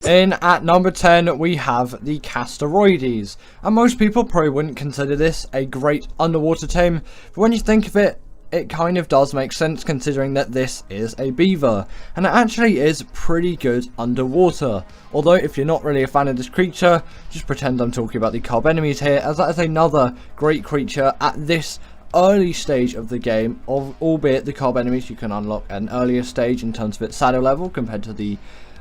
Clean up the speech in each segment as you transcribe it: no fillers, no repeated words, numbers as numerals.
In at number 10, we have the Casteroides, and most people probably wouldn't consider this a great underwater tame, but when you think of it, it kind of does make sense considering that this is a beaver, and it actually is pretty good underwater. Although if you're not really a fan of this creature, just pretend I'm talking about the carb enemies here, as that is another great creature at this early stage of the game, albeit the carb enemies you can unlock at an earlier stage in terms of its saddle level compared to the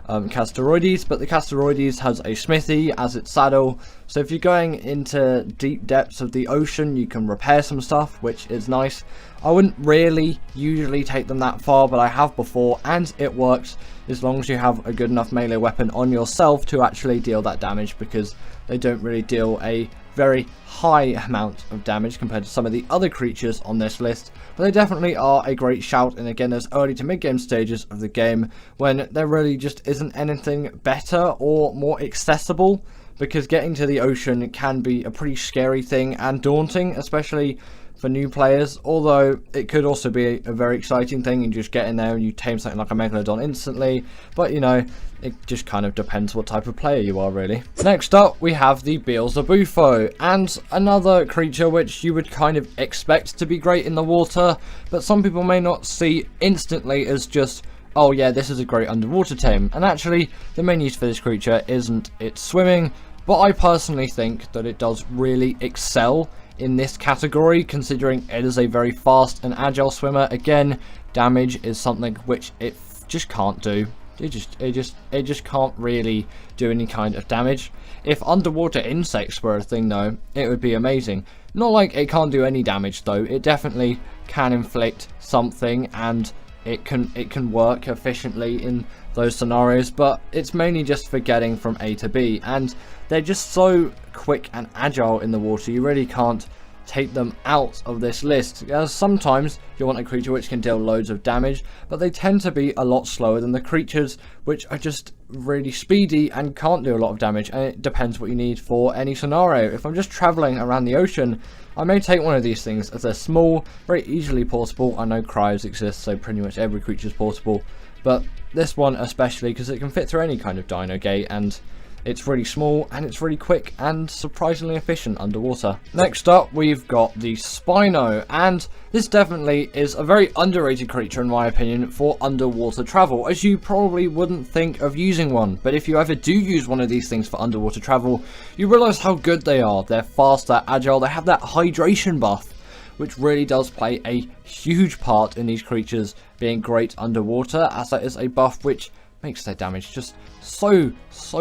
Casteroides, but the Casteroides has a smithy as its saddle, so if you're going into deep depths of the ocean you can repair some stuff, which is nice. I wouldn't really usually take them that far, but I have before, and it works as long as you have a good enough melee weapon on yourself to actually deal that damage, because they don't really deal a very high amount of damage compared to some of the other creatures on this list, but they definitely are a great shout in, again, those early to mid game stages of the game when there really just isn't anything better or more accessible, because getting to the ocean can be a pretty scary thing and daunting, especially for new players, although it could also be a very exciting thing. You just get in there and you tame something like a Megalodon instantly, but you know, it just kind of depends what type of player you are, really. Next up, we have the Beelzebufo, and another creature which you would kind of expect to be great in the water, but some people may not see instantly as just, oh yeah, this is a great underwater tame. And actually, the main use for this creature isn't its swimming, but I personally think that it does really excel in this category, considering it is a very fast and agile swimmer. Again, damage is something which it just can't do. It just can't really do any kind of damage. If underwater insects were a thing though, it would be amazing. Not like it can't do any damage though. It definitely can inflict something, and it can work efficiently in those scenarios, but it's mainly just for getting from A to B, and they're just so quick and agile in the water, you really can't take them out of this list, as sometimes you want a creature which can deal loads of damage, but they tend to be a lot slower than the creatures which are just really speedy and can't do a lot of damage, and it depends what you need for any scenario. If I'm just traveling around the ocean, I may take one of these things as they're small, very easily portable. I know cryos exist, so pretty much every creature is portable, but this one especially because it can fit through any kind of dino gate, and it's really small and it's really quick and surprisingly efficient underwater. Next up, we've got the Spino, and this definitely is a very underrated creature in my opinion for underwater travel, as you probably wouldn't think of using one, but if you ever do use one of these things for underwater travel, you realise how good they are. They're fast, they're agile, they have that hydration buff, which really does play a huge part in these creatures being great underwater, as that is a buff which makes their damage just so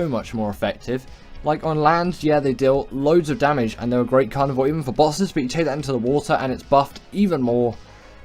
much more effective. Like on land, yeah, they deal loads of damage and they're a great carnivore even for bosses, but you take that into the water and it's buffed even more.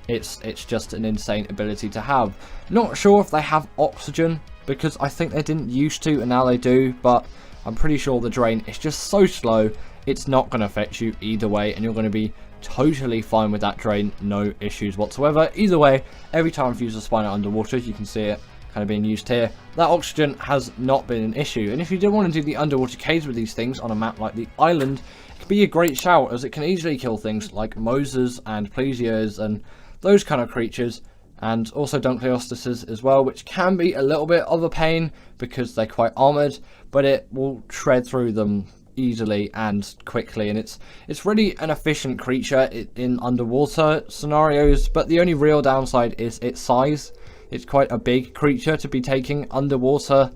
It's just an insane ability to have. Not sure if they have oxygen, because I think they didn't used to and now they do, but I'm pretty sure the drain is just so slow, it's not going to affect you either way, and you're going to be totally fine with that drain, no issues whatsoever. Either way, every time I've used a Spino underwater, you can see it kind of being used here, that oxygen has not been an issue. And if you do want to do the underwater caves with these things on a map like the island, it can be a great shout, as it can easily kill things like Moses and Plesios and those kind of creatures, and also Dunkleostices as well, which can be a little bit of a pain because they're quite armored, but it will shred through them easily and quickly, and it's really an efficient creature in underwater scenarios, but the only real downside is its size. It's quite a big creature to be taking underwater,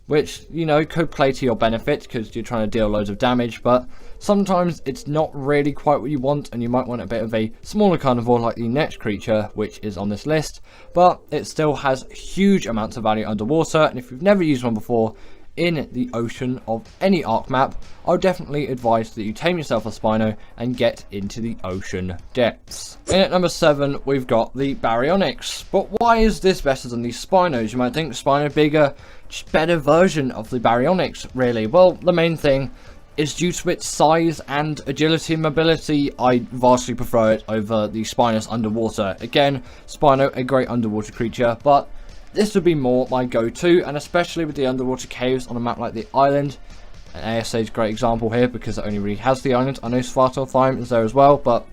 which, you know, could play to your benefit because you're trying to deal loads of damage, but sometimes it's not really quite what you want, and you might want a bit of a smaller carnivore like the next creature which is on this list, but it still has huge amounts of value underwater. And if you've never used one before in the ocean of any Ark map, I would definitely advise that you tame yourself a Spino and get into the ocean depths. In at number 7, we've got the Baryonyx. But why is this better than the Spinos? You might think Spino bigger, just better version of the Baryonyx, really. Well, the main thing is due to its size and agility and mobility. I vastly prefer it over the Spinos underwater. Again, Spino, a great underwater creature, but this would be more my go-to, and especially with the underwater caves on a map like the island. And ASA is a great example here because it only really has the island. I know Svartalfheim is there as well, but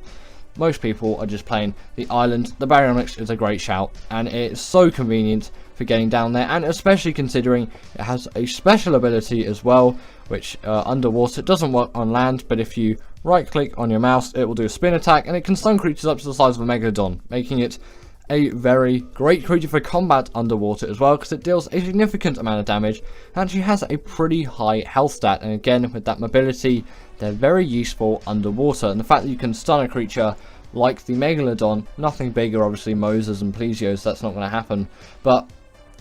most people are just playing the island. The Baryonyx is a great shout, and it is so convenient for getting down there, and especially considering it has a special ability as well, which underwater doesn't work on land, but if you right click on your mouse it will do a spin attack, and it can stun creatures up to the size of a megalodon, making it a very great creature for combat underwater as well, because it deals a significant amount of damage and actually has a pretty high health stat. And again, with that mobility, they're very useful underwater, and the fact that you can stun a creature like the megalodon, nothing bigger, obviously Moses and Plesios, that's not going to happen, but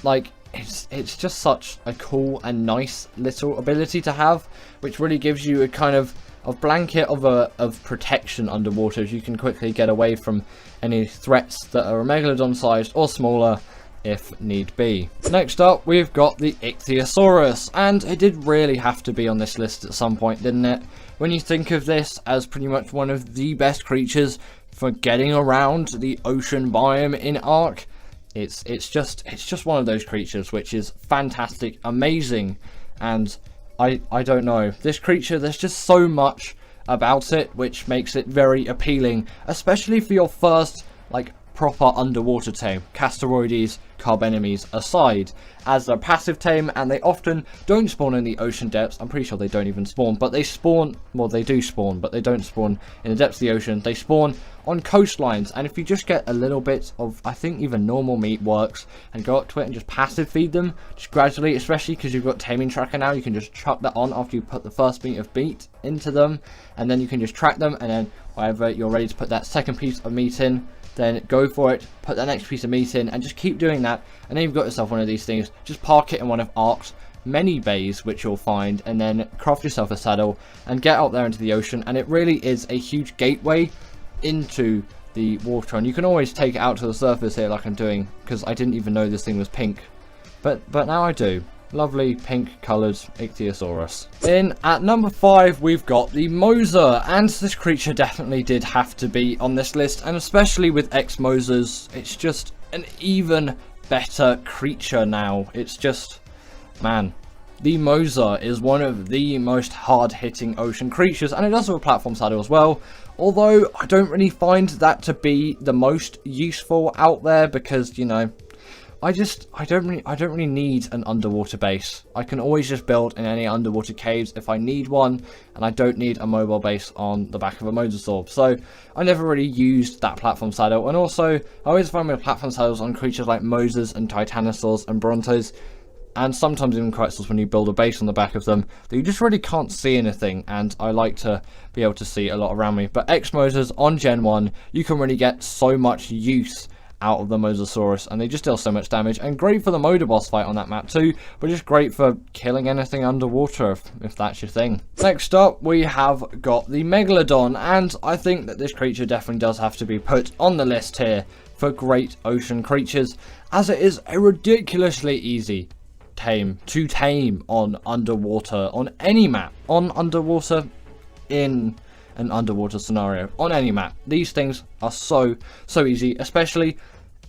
like it's just such a cool and nice little ability to have, which really gives you a kind of blanket of protection underwater, as you can quickly get away from any threats that are megalodon sized or smaller if need be. Next up, we've got the Ichthyosaurus, and it did really have to be on this list at some point, didn't it? When you think of this as pretty much one of the best creatures for getting around the ocean biome in Ark, it's just one of those creatures which is fantastic, amazing, and I don't know, this creature, there's just so much about it which makes it very appealing, especially for your first like proper underwater tame, Castoroides, Carbenemes aside, as they're passive tame and they often don't spawn in the ocean depths. I'm pretty sure they don't even spawn, but they spawn, well they do spawn, but they don't spawn in the depths of the ocean. They spawn on coastlines, and if you just get a little bit of, I think even normal meat works, and go up to it and just passive feed them, just gradually, especially because you've got taming tracker now, you can just chuck that on after you put the first bit of meat into them, and then you can just track them, and then whenever you're ready to put that second piece of meat in, then go for it, put that next piece of meat in, and just keep doing that, and then you've got yourself one of these things. Just park it in one of Ark's many bays which you'll find, and then craft yourself a saddle and get out there into the ocean, and it really is a huge gateway into the water. And you can always take it out to the surface here like I'm doing, because I didn't even know this thing was pink, but now I do. Lovely pink coloured Ichthyosaurus. In at number 5, we've got the Moser, and this creature definitely did have to be on this list, and especially with X-Mosers, it's just an even better creature now. It's just, man, the Moser is one of the most hard-hitting ocean creatures, and it does have a platform saddle as well, although I don't really find that to be the most useful out there, because, you know, I don't really need an underwater base. I can always just build in any underwater caves if I need one, and I don't need a mobile base on the back of a mosasaur. So I never really used that platform saddle, and also I always find my platform saddles on creatures like Mosers and Titanosaurs and Brontos, and sometimes even Quetzals when you build a base on the back of them, that you just really can't see anything, and I like to be able to see a lot around me. But X-Mosers on Gen 1, you can really get so much use out of the Mosasaurus, and they just deal so much damage, and great for the Moda boss fight on that map too, but just great for killing anything underwater if that's your thing. Next up, we have got the Megalodon, and I think that this creature definitely does have to be put on the list here for great ocean creatures, as it is a ridiculously easy to tame on underwater, on any map, on underwater, in an underwater scenario, on any map. These things are so easy, especially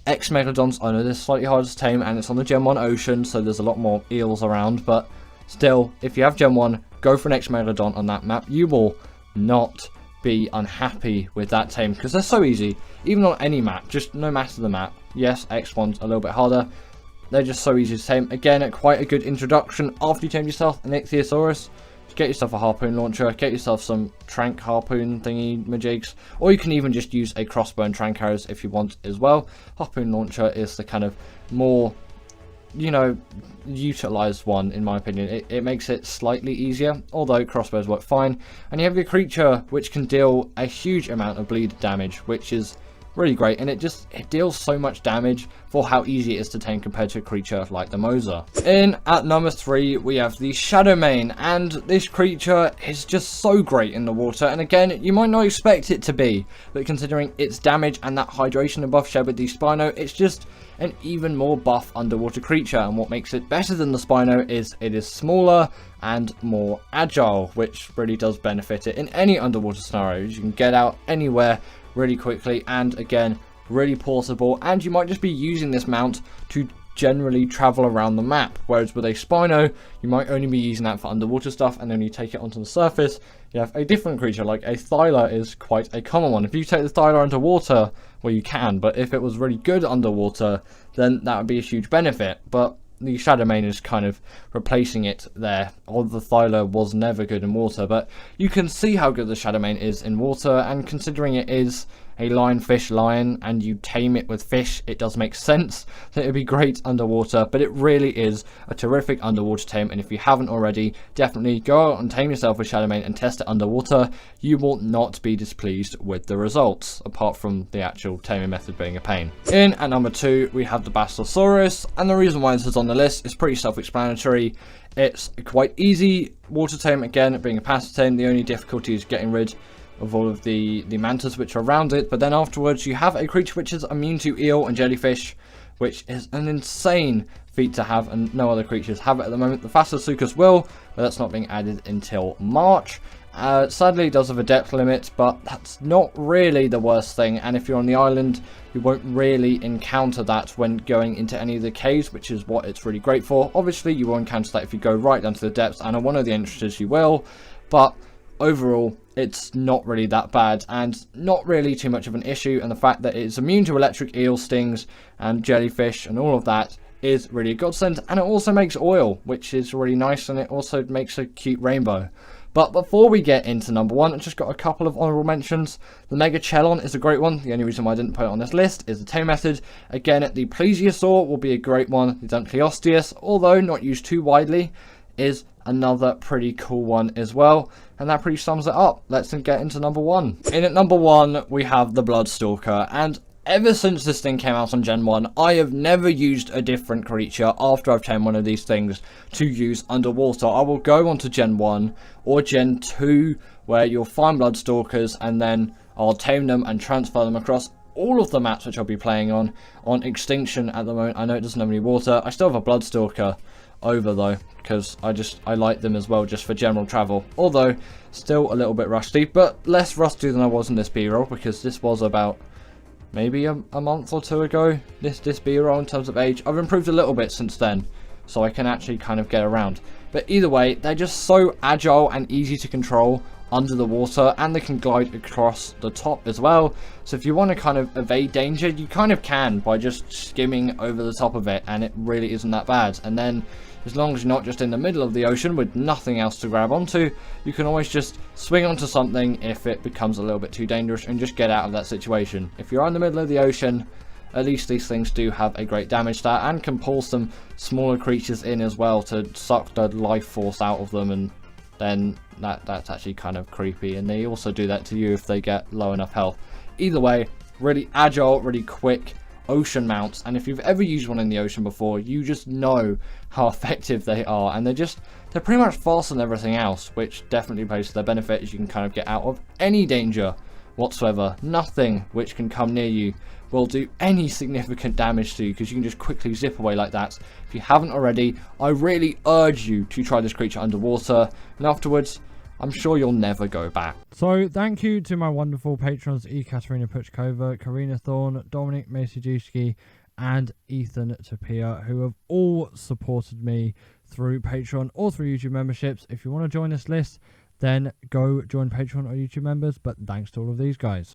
X-Megalodons. I know they're slightly harder to tame, and it's on the Gen 1 ocean, so there's a lot more eels around, but still, if you have Gen 1, go for an X-Megalodon on that map. You will not be unhappy with that tame, because they're so easy, even on any map, just no matter the map. Yes, X1's a little bit harder. They're just so easy to tame. Again, quite a good introduction after you tame yourself an Ichthyosaurus. Get yourself a harpoon launcher, get yourself some trank harpoon thingy majigs, or you can even just use a crossbow and trank arrows if you want as well. Harpoon launcher is the kind of more, you know, utilized one in my opinion. It makes it slightly easier, although crossbows work fine. And you have your creature which can deal a huge amount of bleed damage, which is really great, and it deals so much damage for how easy it is to tame compared to a creature like the Moser. In at number 3, we have the Shadowmane, and this creature is just so great in the water, and again, you might not expect it to be, but considering its damage and that hydration buff shared with the Spino, it's just an even more buff underwater creature. And what makes it better than the Spino is it is smaller and more agile, which really does benefit it in any underwater scenarios. You can get out anywhere really quickly, and again, really portable, and you might just be using this mount to generally travel around the map, whereas with a Spino, you might only be using that for underwater stuff, and then you take it onto the surface, you have a different creature. Like a Thyla is quite a common one. If you take the Thyla underwater, well, you can, but if it was really good underwater, then that would be a huge benefit. But the Shadowmane is kind of replacing it there. Although the Thyla was never good in water, but you can see how good the Shadowmane is in water, and considering it is a lionfish lion and you tame it with fish, it does make sense that it would be great underwater. But it really is a terrific underwater tame, and if you haven't already, definitely go out and tame yourself with Shadowmane and test it underwater. You will not be displeased with the results, apart from the actual taming method being a pain. In at number 2, we have the Basilosaurus, and the reason why this is on the list is pretty self-explanatory. It's quite easy water tame, again being a passive tame. The only difficulty is getting rid of all of the mantas which are around it, but then afterwards you have a creature which is immune to eel and jellyfish, which is an insane feat to have, and no other creatures have it at the moment. The Basilosaurus will, but that's not being added until March. Sadly it does have a depth limit, but that's not really the worst thing, and if you're on the island you won't really encounter that when going into any of the caves, which is what it's really great for. Obviously you will encounter that if you go right down to the depths, and on one of the entrances you will, but overall it's not really that bad and not really too much of an issue, and the fact that it's immune to electric eel stings and jellyfish and all of that is really a godsend. And it also makes oil, which is really nice, and it also makes a cute rainbow. But before we get into number 1, I've just got a couple of honourable mentions. The Mega Chelon is a great one. The only reason why I didn't put it on this list is the tame method. Again, the Plesiosaur will be a great one. The Dunkleosteus, although not used too widely, is another pretty cool one as well. And that pretty sums it up. Let's get into number 1. In at number 1, we have the Bloodstalker, and ever since this thing came out on Gen 1, I have never used a different creature after I've tamed one of these things to use underwater. I will go on to Gen 1 or Gen 2, where you'll find Bloodstalkers, and then I'll tame them and transfer them across all of the maps which I'll be playing on Extinction at the moment. I know it doesn't have any water. I still have a Bloodstalker over though, because I like them as well, just for general travel, although still a little bit rusty, but less rusty than I was in this B-roll, because this was about maybe a month or 2 ago, this B-roll in terms of age. I've improved a little bit since then, so I can actually kind of get around. But either way, they're just so agile and easy to control under the water, and they can glide across the top as well. So if you want to kind of evade danger, you kind of can by just skimming over the top of it, and it really isn't that bad. And then as long as you're not just in the middle of the ocean with nothing else to grab onto, you can always just swing onto something if it becomes a little bit too dangerous and just get out of that situation. If you're in the middle of the ocean, at least these things do have a great damage stat and can pull some smaller creatures in as well to suck the life force out of them, and then that's actually kind of creepy, and they also do that to you if they get low enough health. Either way, really agile, really quick ocean mounts, and if you've ever used one in the ocean before, you just know how effective they are, and they're pretty much faster than everything else, which definitely plays to their benefit, as you can kind of get out of any danger whatsoever. Nothing which can come near you will do any significant damage to you, because you can just quickly zip away like that. If you haven't already, I really urge you to try this creature underwater, and afterwards I'm sure you'll never go back. So thank you to my wonderful patrons Ekaterina Puchkova, Karina Thorne, Dominic Masijewski and Ethan Tapia, who have all supported me through Patreon or through YouTube memberships. If you want to join this list, then go join Patreon or YouTube members, but thanks to all of these guys.